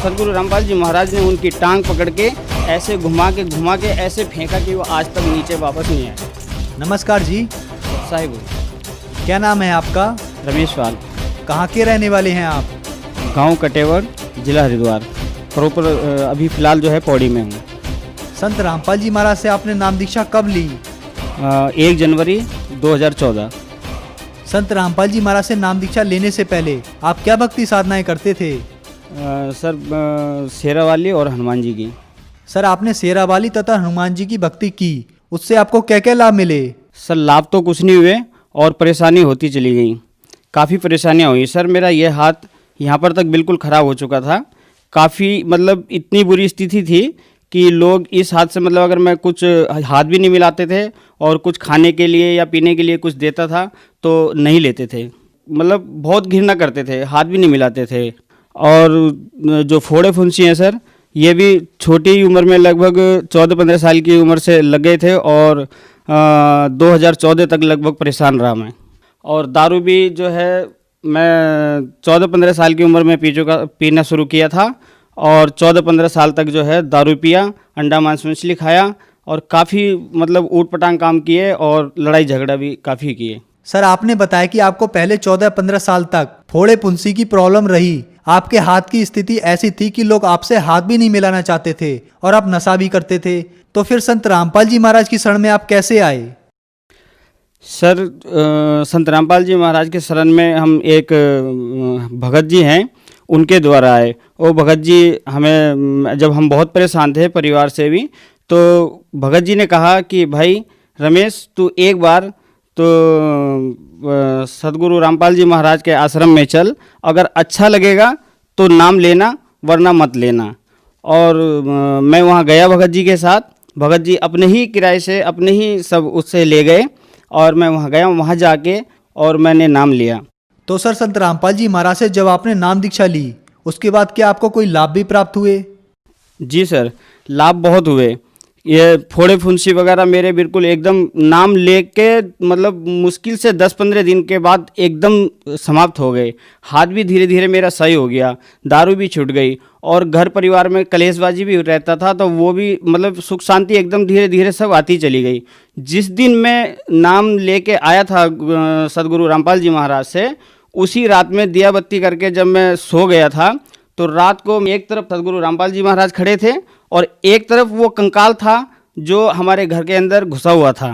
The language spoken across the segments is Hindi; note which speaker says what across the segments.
Speaker 1: सदगुरु रामपाल जी महाराज ने उनकी टांग पकड़ के ऐसे घुमा के ऐसे फेंका कि वो आज तक नीचे वापस नहीं आए।
Speaker 2: नमस्कार जी।
Speaker 1: साहिब
Speaker 2: क्या नाम है आपका?
Speaker 1: रमेश पाल,
Speaker 2: कहाँ के रहने वाले हैं आप?
Speaker 1: गांव कटेवर, जिला हरिद्वार। प्रॉपर अभी फ़िलहाल जो है पौड़ी में हूँ।
Speaker 2: संत रामपाल जी महाराज से आपने नाम दीक्षा कब ली?
Speaker 1: 1 जनवरी 2014।
Speaker 2: संत रामपाल जी महाराज से नाम दीक्षा लेने से पहले आप क्या भक्ति साधनाएं करते थे?
Speaker 1: सर शेरावाली और हनुमान जी की।
Speaker 2: सर आपने शेरावाली तथा हनुमान जी की भक्ति की, उससे आपको क्या क्या लाभ मिले?
Speaker 1: सर लाभ तो कुछ नहीं हुए और परेशानी होती चली गई। काफ़ी परेशानियाँ हुई सर। मेरा ये हाथ यहाँ पर तक बिल्कुल ख़राब हो चुका था। काफ़ी मतलब इतनी बुरी स्थिति थी कि लोग इस हाथ से मतलब अगर मैं कुछ हाथ भी नहीं मिलाते थे और कुछ खाने के लिए या पीने के लिए कुछ देता था तो नहीं लेते थे। मतलब बहुत घृणा करते थे, हाथ भी नहीं मिलाते थे। और जो फोड़े फुंसी हैं सर, ये भी छोटी उम्र में लगभग 14-15 साल की उम्र से लग गए थे और 2014 तक लगभग परेशान रहा मैं। और दारू भी जो है मैं 14-15 साल की उम्र में पीना शुरू किया था और 14-15 साल तक जो है दारू पिया, अंडा मांस मछली खाया और काफ़ी मतलब ऊट पटांग काम किए और लड़ाई झगड़ा भी काफ़ी किए।
Speaker 2: सर आपने बताया कि आपको पहले 14-15 साल तक फोड़े फुंसी की प्रॉब्लम रही। आपके हाथ की स्थिति ऐसी थी कि लोग आपसे हाथ भी नहीं मिलाना चाहते थे और आप नशा भी करते थे। तो फिर संत रामपाल जी महाराज की शरण में आप कैसे आए?
Speaker 1: सर संत रामपाल जी महाराज के शरण में हम एक भगत जी हैं, उनके द्वारा आए। वो भगत जी हमें, जब हम बहुत परेशान थे परिवार से भी, तो भगत जी ने कहा कि भाई रमेश तू एक बार तो सदगुरु रामपाल जी महाराज के आश्रम में चल, अगर अच्छा लगेगा तो नाम लेना वरना मत लेना। और मैं वहाँ गया भगत जी के साथ। भगत जी अपने ही किराए से अपने ही सब उससे ले गए और मैं वहाँ गया। वहाँ जाके और मैंने नाम लिया।
Speaker 2: तो सर संत रामपाल जी महाराज से जब आपने नाम दीक्षा ली, उसके बाद क्या आपको कोई लाभ भी प्राप्त हुए?
Speaker 1: जी सर, लाभ बहुत हुए। ये फोड़े फुंसी वगैरह मेरे बिल्कुल एकदम नाम लेके मतलब मुश्किल से 10-15 दिन के बाद एकदम समाप्त हो गए। हाथ भी धीरे धीरे मेरा सही हो गया, दारू भी छूट गई और घर परिवार में कलेशबाजी भी रहता था तो वो भी मतलब सुख शांति एकदम धीरे धीरे सब आती चली गई। जिस दिन मैं नाम लेके आया था सदगुरु रामपाल जी महाराज से, उसी रात में दिया बत्ती करके जब मैं सो गया था तो रात को एक तरफ सदगुरु रामपाल जी महाराज खड़े थे और एक तरफ वो कंकाल था जो हमारे घर के अंदर घुसा हुआ था।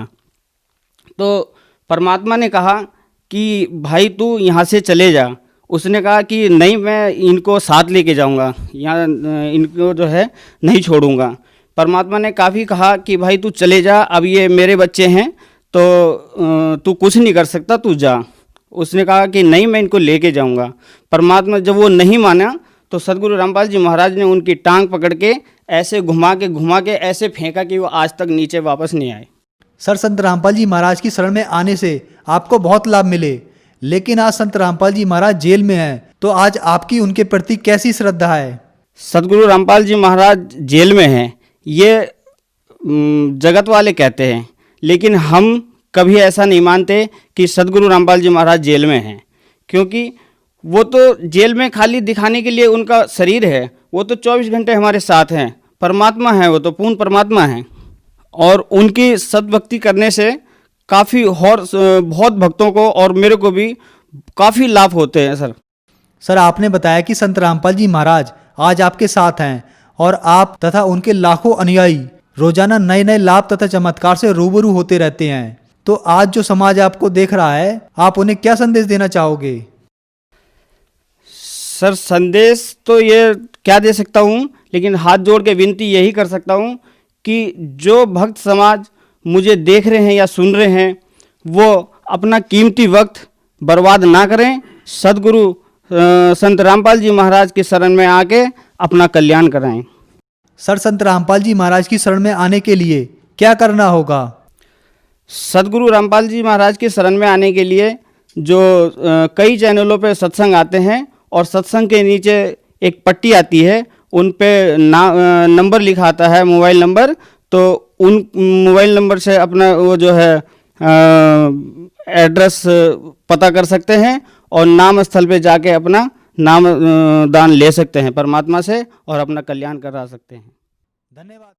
Speaker 1: तो परमात्मा ने कहा कि भाई तू यहाँ से चले जा। उसने कहा कि नहीं, मैं इनको साथ लेके जाऊँगा, यहाँ इनको जो है नहीं छोड़ूंगा। परमात्मा ने काफ़ी कहा कि भाई तू चले जा, अब ये मेरे बच्चे हैं तो तू कुछ नहीं कर सकता, तू जा। उसने कहा कि नहीं, मैं इनको लेके जाऊँगा। परमात्मा जब वो नहीं माना तो सदगुरु रामपाल जी महाराज ने उनकी टांग पकड़ के ऐसे घुमा के ऐसे फेंका कि वो आज तक नीचे वापस नहीं आए।
Speaker 2: सर संत रामपाल जी महाराज की शरण में आने से आपको बहुत लाभ मिले, लेकिन आज संत रामपाल जी महाराज जेल में हैं, तो आज आपकी उनके प्रति कैसी श्रद्धा है?
Speaker 1: सदगुरु रामपाल जी महाराज जेल में हैं ये जगत वाले कहते हैं, लेकिन हम कभी ऐसा नहीं मानते कि सदगुरु रामपाल जी महाराज जेल में हैं, क्योंकि वो तो जेल में खाली दिखाने के लिए उनका शरीर है। वो तो 24 घंटे हमारे साथ हैं, परमात्मा है, वो तो पूर्ण परमात्मा है। और उनकी सद्भक्ति करने से काफ़ी और बहुत भक्तों को और मेरे को भी काफ़ी लाभ होते हैं सर।
Speaker 2: सर आपने बताया कि संत रामपाल जी महाराज आज आपके साथ हैं और आप तथा उनके लाखों अनुयायी रोजाना नए नए लाभ तथा चमत्कार से रूबरू होते रहते हैं। तो आज जो समाज आपको देख रहा है, आप उन्हें क्या संदेश देना चाहोगे?
Speaker 1: सर संदेश तो ये क्या दे सकता हूँ, लेकिन हाथ जोड़ के विनती यही कर सकता हूँ कि जो भक्त समाज मुझे देख रहे हैं या सुन रहे हैं वो अपना कीमती वक्त बर्बाद ना करें। सदगुरु संत रामपाल जी महाराज की शरण में आके अपना कल्याण कराएं।
Speaker 2: सर संत रामपाल जी महाराज की शरण में आने के लिए क्या करना होगा?
Speaker 1: सदगुरु रामपाल जी महाराज की शरण में आने के लिए जो कई चैनलों पे सत्संग आते हैं और सत्संग के नीचे एक पट्टी आती है, उन पे नंबर लिखा आता है, मोबाइल नंबर। तो उन मोबाइल नंबर से अपना वो जो है एड्रेस पता कर सकते हैं और नाम स्थल पे जाके अपना नाम दान ले सकते हैं परमात्मा से और अपना कल्याण करा सकते हैं।
Speaker 2: धन्यवाद।